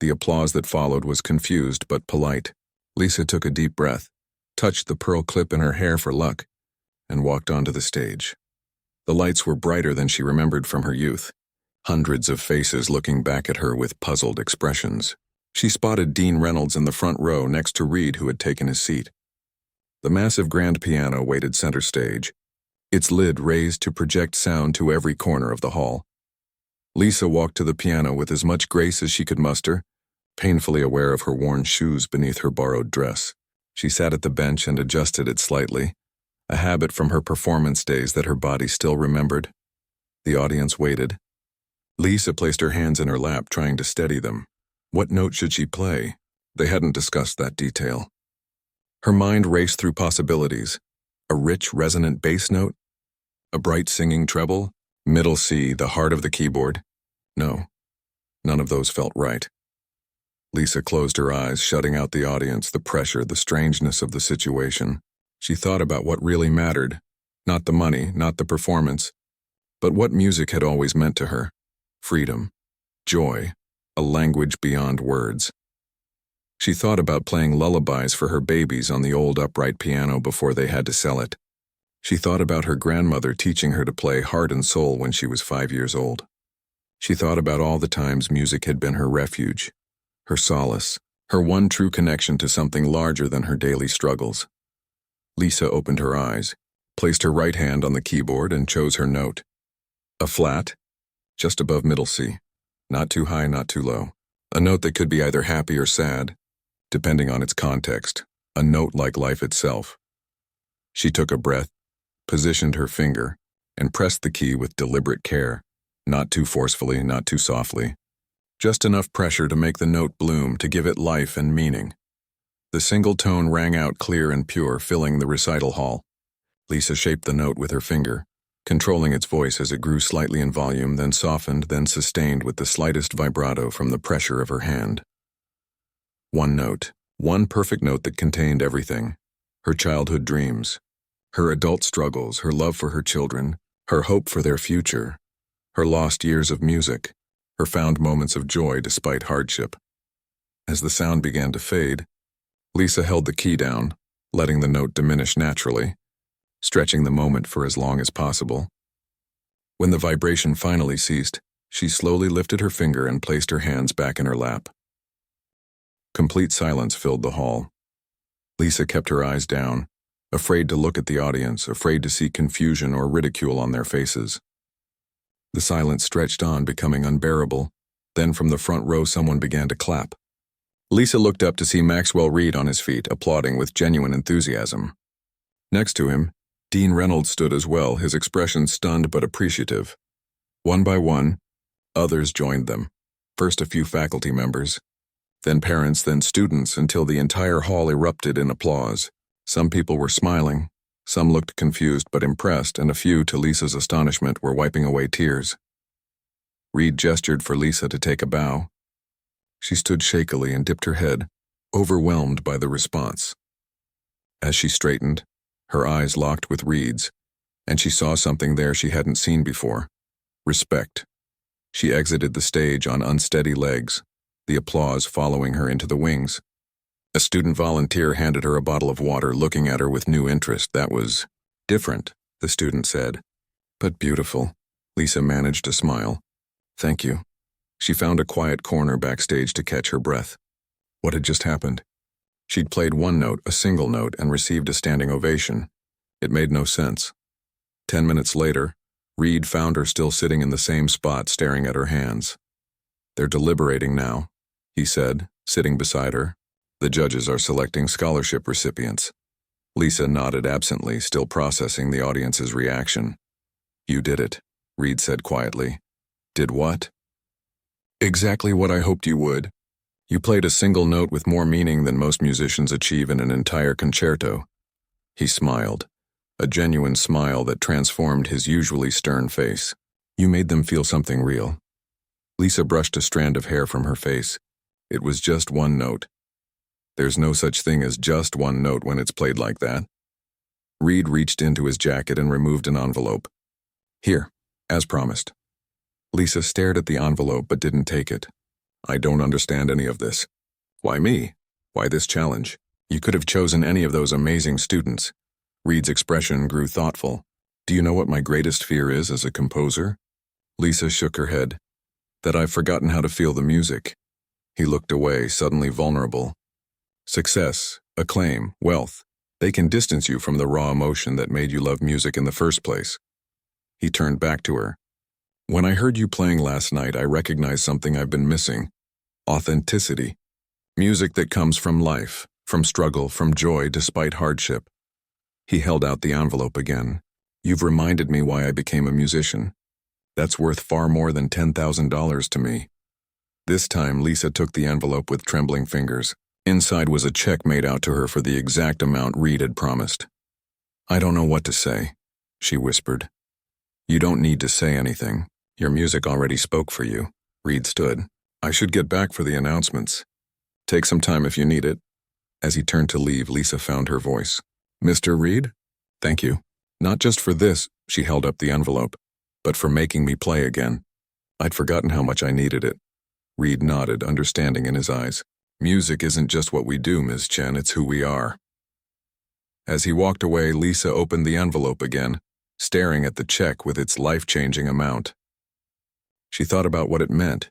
[SPEAKER 1] The applause that followed was confused but polite. Lisa took a deep breath, touched the pearl clip in her hair for luck, and walked onto the stage. The lights were brighter than she remembered from her youth, hundreds of faces looking back at her with puzzled expressions. She spotted Dean Reynolds in the front row next to Reed, who had taken his seat. The massive grand piano waited center stage, its lid raised to project sound to every corner of the hall. Lisa walked to the piano with as much grace as she could muster, painfully aware of her worn shoes beneath her borrowed dress. She sat at the bench and adjusted it slightly, a habit from her performance days that her body still remembered. The audience waited. Lisa placed her hands in her lap, trying to steady them. What note should she play? They hadn't discussed that detail. Her mind raced through possibilities. A rich, resonant bass note? A bright singing treble? Middle C, the heart of the keyboard? No, none of those felt right. Lisa closed her eyes, shutting out the audience, the pressure, the strangeness of the situation. She thought about what really mattered, not the money, not the performance, but what music had always meant to her. Freedom, joy, a language beyond words. She thought about playing lullabies for her babies on the old upright piano before they had to sell it. She thought about her grandmother teaching her to play Heart and Soul when she was 5 years old. She thought about all the times music had been her refuge, her solace, her one true connection to something larger than her daily struggles. Lisa opened her eyes, placed her right hand on the keyboard, and chose her note. A flat, just above middle C, not too high, not too low. A note that could be either happy or sad, depending on its context, a note like life itself. She took a breath, positioned her finger, and pressed the key with deliberate care, not too forcefully, not too softly. Just enough pressure to make the note bloom, to give it life and meaning. The single tone rang out clear and pure, filling the recital hall. Lisa shaped the note with her finger, controlling its voice as it grew slightly in volume, then softened, then sustained with the slightest vibrato from the pressure of her hand. One note, one perfect note that contained everything. Her childhood dreams, her adult struggles, her love for her children, her hope for their future, her lost years of music, her found moments of joy despite hardship. As the sound began to fade, Lisa held the key down, letting the note diminish naturally, stretching the moment for as long as possible. When the vibration finally ceased, she slowly lifted her finger and placed her hands back in her lap. Complete silence filled the hall. Lisa kept her eyes down, afraid to look at the audience, afraid to see confusion or ridicule on their faces. The silence stretched on, becoming unbearable. Then from the front row someone began to clap. Lisa looked up to see Maxwell Reed on his feet, applauding with genuine enthusiasm. Next to him, Dean Reynolds stood as well, his expression stunned but appreciative. One by one, others joined them. First a few faculty members, then parents, then students, until the entire hall erupted in applause. Some people were smiling, some looked confused but impressed, and a few, to Lisa's astonishment, were wiping away tears. Reed gestured for Lisa to take a bow. She stood shakily and dipped her head, overwhelmed by the response. As she straightened, her eyes locked with Reed's, and she saw something there she hadn't seen before. Respect. She exited the stage on unsteady legs, the applause following her into the wings. A student volunteer handed her a bottle of water, looking at her with new interest. That was different, the student said. But beautiful. Lisa managed a smile. Thank you. She found a quiet corner backstage to catch her breath. What had just happened? She'd played one note, a single note, and received a standing ovation. It made no sense. 10 minutes later, Reed found her still sitting in the same spot, staring at her hands. They're deliberating now, he said, sitting beside her. The judges are selecting scholarship recipients. Lisa nodded absently, still processing the audience's reaction. You did it, Reed said quietly. Did what? Exactly what I hoped you would. You played a single note with more meaning than most musicians achieve in an entire concerto. He smiled, a genuine smile that transformed his usually stern face. You made them feel something real. Lisa brushed a strand of hair from her face. It was just one note. There's no such thing as just one note when it's played like that. Reed reached into his jacket and removed an envelope. Here, as promised. Lisa stared at the envelope but didn't take it. I don't understand any of this. Why me? Why this challenge? You could have chosen any of those amazing students. Reed's expression grew thoughtful. Do you know what my greatest fear is as a composer? Lisa shook her head. That I've forgotten how to feel the music. He looked away, suddenly vulnerable. Success, acclaim, wealth, they can distance you from the raw emotion that made you love music in the first place. He turned back to her. When I heard you playing last night, I recognized something I've been missing. Authenticity. Music that comes from life, from struggle, from joy despite hardship. He held out the envelope again. You've reminded me why I became a musician. That's worth far more than $10,000 to me. This time, Lisa took the envelope with trembling fingers. Inside was a check made out to her for the exact amount Reed had promised. I don't know what to say, she whispered. You don't need to say anything. Your music already spoke for you. Reed stood. I should get back for the announcements. Take some time if you need it. As he turned to leave, Lisa found her voice. Mr. Reed? Thank you. Not just for this, she held up the envelope, but for making me play again. I'd forgotten how much I needed it. Reed nodded, understanding in his eyes. Music isn't just what we do, Ms. Chen, it's who we are. As he walked away, Lisa opened the envelope again, staring at the check with its life-changing amount. She thought about what it meant.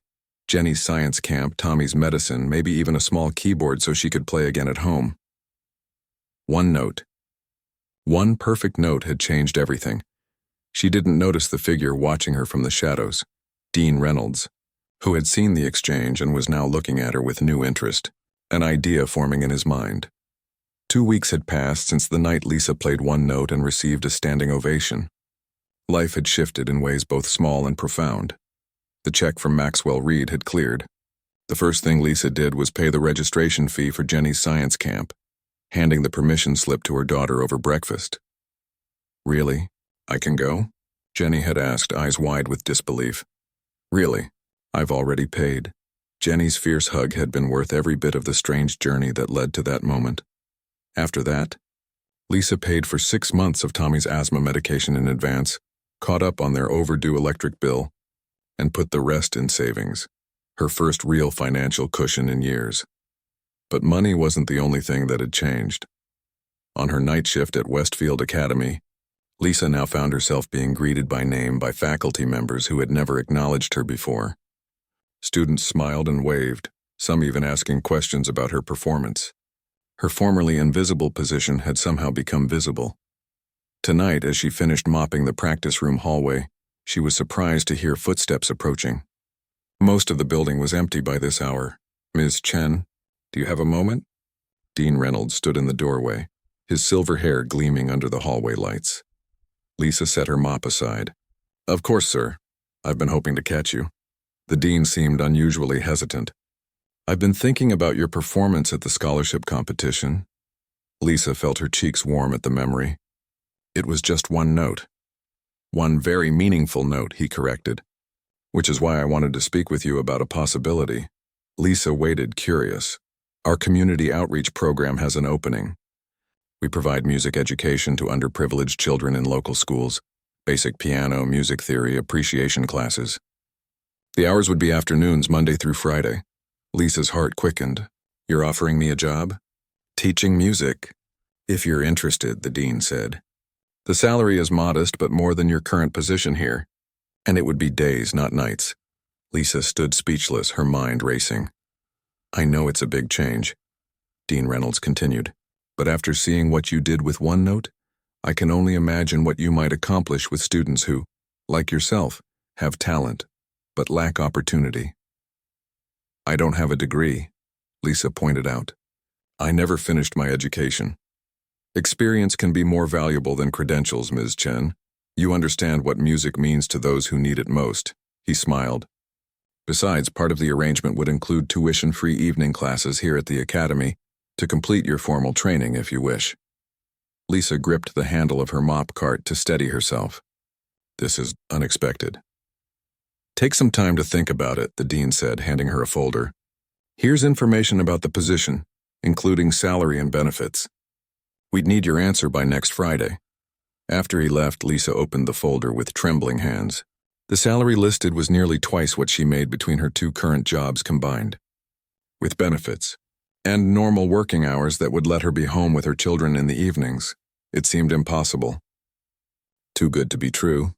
[SPEAKER 1] Jenny's science camp, Tommy's medicine, maybe even a small keyboard so she could play again at home. One note. One perfect note had changed everything. She didn't notice the figure watching her from the shadows, Dean Reynolds, who had seen the exchange and was now looking at her with new interest, an idea forming in his mind. 2 weeks had passed since the night Lisa played one note and received a standing ovation. Life had shifted in ways both small and profound. The check from Maxwell Reed had cleared. The first thing Lisa did was pay the registration fee for Jenny's science camp, handing the permission slip to her daughter over breakfast. Really? I can go? Jenny had asked, eyes wide with disbelief. Really? I've already paid. Jenny's fierce hug had been worth every bit of the strange journey that led to that moment. After that, Lisa paid for 6 months of Tommy's asthma medication in advance, caught up on their overdue electric bill, and put the rest in savings, her first real financial cushion in years. But money wasn't the only thing that had changed. On her night shift at Westfield Academy, Lisa now found herself being greeted by name by faculty members who had never acknowledged her before. Students smiled and waved, some even asking questions about her performance. Her formerly invisible position had somehow become visible. Tonight, as she finished mopping the practice room hallway, she was surprised to hear footsteps approaching. Most of the building was empty by this hour. Ms. Chen, do you have a moment? Dean Reynolds stood in the doorway, his silver hair gleaming under the hallway lights. Lisa set her mop aside. Of course, sir. I've been hoping to catch you. The dean seemed unusually hesitant. I've been thinking about your performance at the scholarship competition. Lisa felt her cheeks warm at the memory. It was just one note. One very meaningful note, he corrected. Which is why I wanted to speak with you about a possibility. Lisa waited, curious. Our community outreach program has an opening. We provide music education to underprivileged children in local schools, basic piano, music theory, appreciation classes. The hours would be afternoons, Monday through Friday. Lisa's heart quickened. You're offering me a job? Teaching music. If you're interested, the dean said. The salary is modest, but more than your current position here. And it would be days, not nights. Lisa stood speechless, her mind racing. I know it's a big change, Dean Reynolds continued. But after seeing what you did with one note, I can only imagine what you might accomplish with students who, like yourself, have talent, but lack opportunity. I don't have a degree, Lisa pointed out. I never finished my education. Experience can be more valuable than credentials, Ms. Chen. You understand what music means to those who need it most. He smiled. Besides, part of the arrangement would include tuition-free evening classes here at the academy to complete your formal training if you wish. Lisa gripped the handle of her mop cart to steady herself. This is unexpected. Take some time to think about it, the dean said, handing her a folder. Here's information about the position, including salary and benefits. We'd need your answer by next Friday. After he left, Lisa opened the folder with trembling hands. The salary listed was nearly twice what she made between her two current jobs combined. With benefits, and normal working hours that would let her be home with her children in the evenings, it seemed impossible. Too good to be true,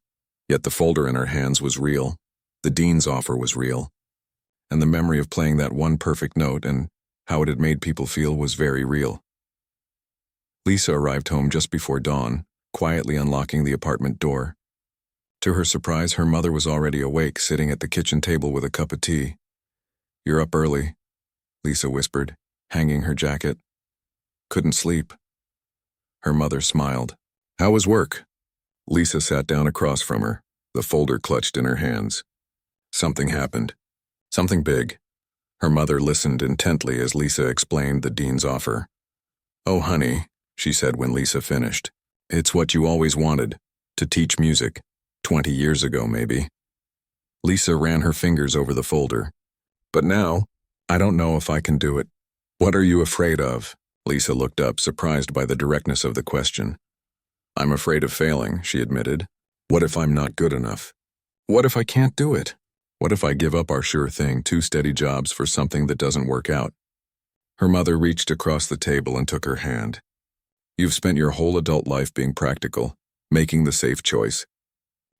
[SPEAKER 1] yet the folder in her hands was real. The dean's offer was real. And the memory of playing that one perfect note and how it had made people feel was very real. Lisa arrived home just before dawn, quietly unlocking the apartment door. To her surprise, her mother was already awake, sitting at the kitchen table with a cup of tea. "You're up early," Lisa whispered, hanging her jacket. "Couldn't sleep." Her mother smiled. "How was work?" Lisa sat down across from her, the folder clutched in her hands. Something happened. Something big. Her mother listened intently as Lisa explained the dean's offer. "Oh, honey," she said when Lisa finished. "It's what you always wanted, to teach music. 20 years ago, maybe." Lisa ran her fingers over the folder. "But now, I don't know if I can do it." "What are you afraid of?" Lisa looked up, surprised by the directness of the question. "I'm afraid of failing," she admitted. "What if I'm not good enough? What if I can't do it? What if I give up our sure thing, 2 steady jobs for something that doesn't work out?" Her mother reached across the table and took her hand. "You've spent your whole adult life being practical, making the safe choice.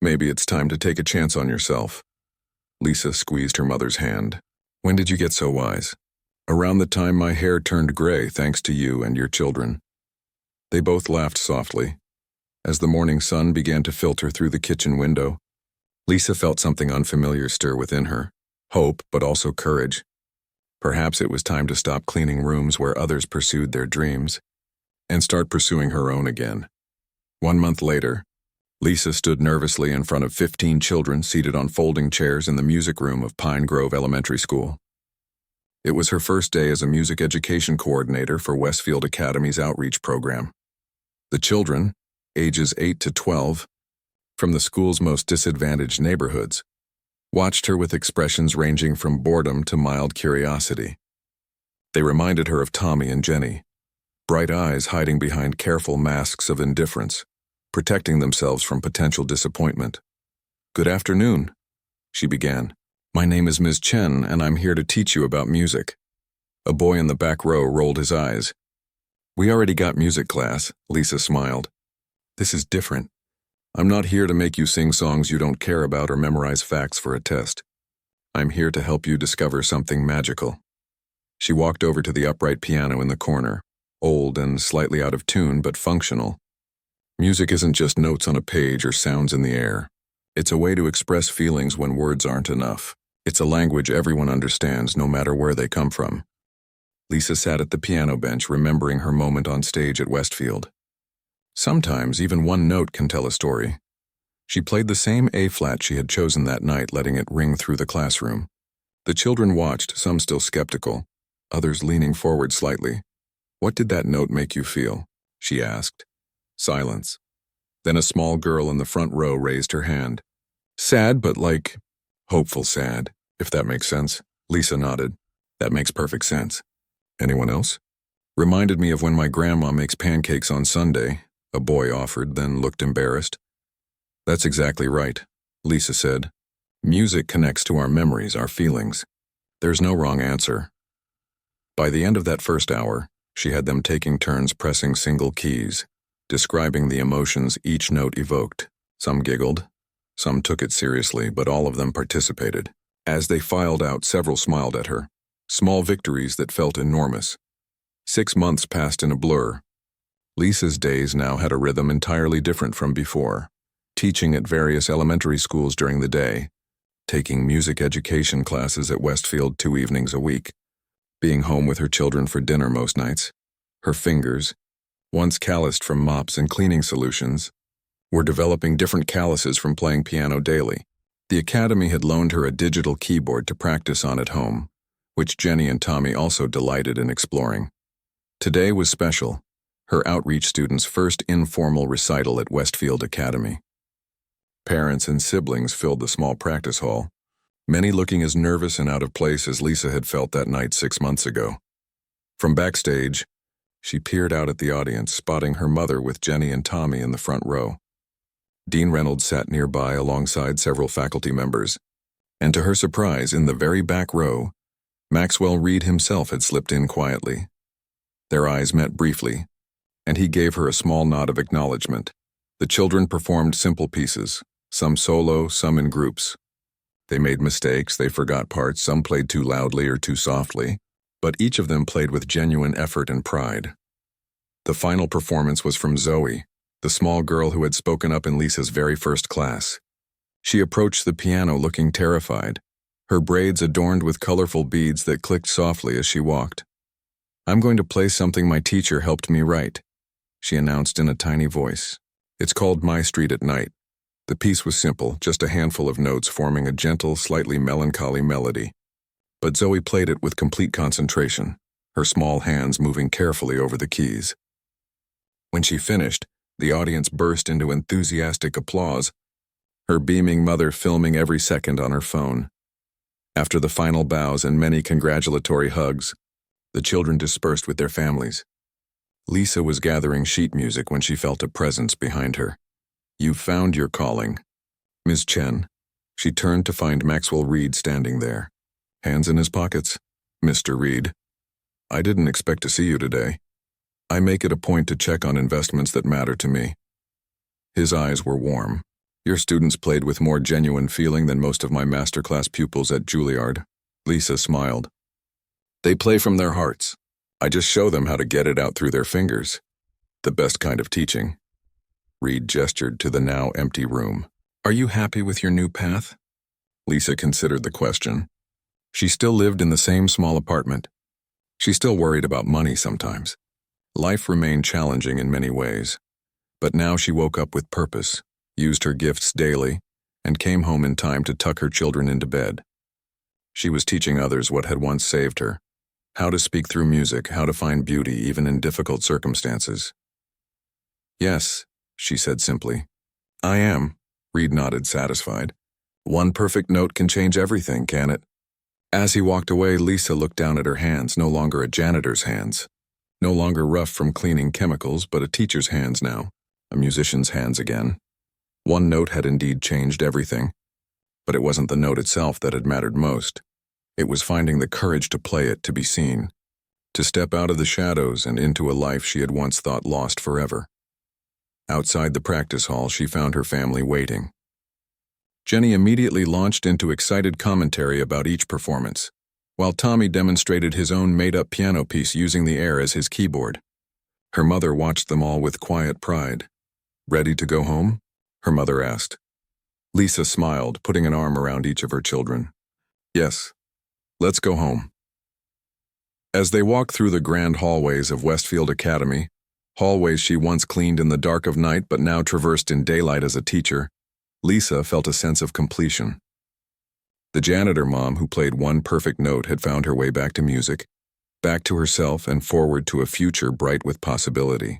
[SPEAKER 1] Maybe it's time to take a chance on yourself." Lisa squeezed her mother's hand. "When did you get so wise?" "Around the time my hair turned gray, thanks to you and your children." They both laughed softly. As the morning sun began to filter through the kitchen window, Lisa felt something unfamiliar stir within her. Hope, but also courage. Perhaps it was time to stop cleaning rooms where others pursued their dreams, and start pursuing her own again. 1 month later, Lisa stood nervously in front of 15 children seated on folding chairs in the music room of Pine Grove Elementary School. It was her first day as a music education coordinator for Westfield Academy's outreach program. The children, ages 8 to 12, from the school's most disadvantaged neighborhoods, watched her with expressions ranging from boredom to mild curiosity. They reminded her of Tommy and Jenny, bright eyes hiding behind careful masks of indifference, protecting themselves from potential disappointment. "Good afternoon," she began. "My name is Ms. Chen, and I'm here to teach you about music." A boy in the back row rolled his eyes. "We already got music class," Lisa smiled. "This is different. I'm not here to make you sing songs you don't care about or memorize facts for a test. I'm here to help you discover something magical." She walked over to the upright piano in the corner, old and slightly out of tune but functional. Music isn't just notes on a page or sounds in the air. It's a way to express feelings when words aren't enough. It's a language everyone understands, no matter where they come from. Lisa sat at the piano bench, remembering her moment on stage at Westfield. Sometimes even one note can tell a story. She played the same A-flat she had chosen that night, letting it ring through the classroom. The children watched, some still skeptical, others leaning forward slightly. "What did that note make you feel?" she asked. Silence. Then a small girl in the front row raised her hand. "Sad, but like hopeful sad, if that makes sense." Lisa nodded. "That makes perfect sense." "Anyone else?" "Reminded me of when my grandma makes pancakes on Sunday," a boy offered, then looked embarrassed. "That's exactly right," Lisa said. "Music connects to our memories, our feelings. There's no wrong answer." By the end of that first hour, she had them taking turns pressing single keys, describing the emotions each note evoked. Some giggled, some took it seriously, but all of them participated. As they filed out, several smiled at her. Small victories that felt enormous. 6 months passed in a blur. Lisa's days now had a rhythm entirely different from before, teaching at various elementary schools during the day, taking music education classes at Westfield 2 evenings a week. being home with her children for dinner most nights. Her fingers, once calloused from mops and cleaning solutions, were developing different calluses from playing piano daily. The academy had loaned her a digital keyboard to practice on at home, which Jenny and Tommy also delighted in exploring. Today was special, her outreach students' first informal recital at Westfield Academy. Parents and siblings filled the small practice hall, many looking as nervous and out of place as Lisa had felt that night 6 months ago. From backstage, she peered out at the audience, spotting her mother with Jenny and Tommy in the front row. Dean Reynolds sat nearby alongside several faculty members, and to her surprise, in the very back row, Maxwell Reed himself had slipped in quietly. Their eyes met briefly, and he gave her a small nod of acknowledgement. The children performed simple pieces, some solo, some in groups. They made mistakes, they forgot parts, some played too loudly or too softly, but each of them played with genuine effort and pride. The final performance was from Zoe, the small girl who had spoken up in Lisa's very first class. She approached the piano looking terrified, her braids adorned with colorful beads that clicked softly as she walked. "I'm going to play something my teacher helped me write," she announced in a tiny voice. "It's called My Street at Night." The piece was simple, just a handful of notes forming a gentle, slightly melancholy melody. But Zoe played it with complete concentration, her small hands moving carefully over the keys. When she finished, the audience burst into enthusiastic applause, her beaming mother filming every second on her phone. After the final bows and many congratulatory hugs, the children dispersed with their families. Lisa was gathering sheet music when she felt a presence behind her. "You've found your calling, Ms. Chen." She turned to find Maxwell Reed standing there, hands in his pockets. "Mr. Reed, I didn't expect to see you today. I make it a point to check on investments that matter to me." His eyes were warm. "Your students played with more genuine feeling than most of my masterclass pupils at Juilliard." Lisa smiled. "They play from their hearts. I just show them how to get it out through their fingers. The best kind of teaching." Reed gestured to the now empty room. "Are you happy with your new path?" Lisa considered the question. She still lived in the same small apartment. She still worried about money sometimes. Life remained challenging in many ways. But now she woke up with purpose, used her gifts daily, and came home in time to tuck her children into bed. She was teaching others what had once saved her: how to speak through music, how to find beauty even in difficult circumstances. "Yes," she said simply. "I am," Reed nodded, satisfied. "One perfect note can change everything, can it?" As he walked away, Lisa looked down at her hands, no longer a janitor's hands. No longer rough from cleaning chemicals, but a teacher's hands now, a musician's hands again. One note had indeed changed everything, but it wasn't the note itself that had mattered most. It was finding the courage to play it, to be seen, to step out of the shadows and into a life she had once thought lost forever. Outside the practice hall, she found her family waiting. Jenny immediately launched into excited commentary about each performance, while Tommy demonstrated his own made-up piano piece using the air as his keyboard. Her mother watched them all with quiet pride. "Ready to go home?" her mother asked. Lisa smiled, putting an arm around each of her children. "Yes, let's go home." As they walked through the grand hallways of Westfield Academy, hallways she once cleaned in the dark of night but now traversed in daylight as a teacher, Lisa felt a sense of completion. The janitor mom who played one perfect note had found her way back to music, back to herself, and forward to a future bright with possibility.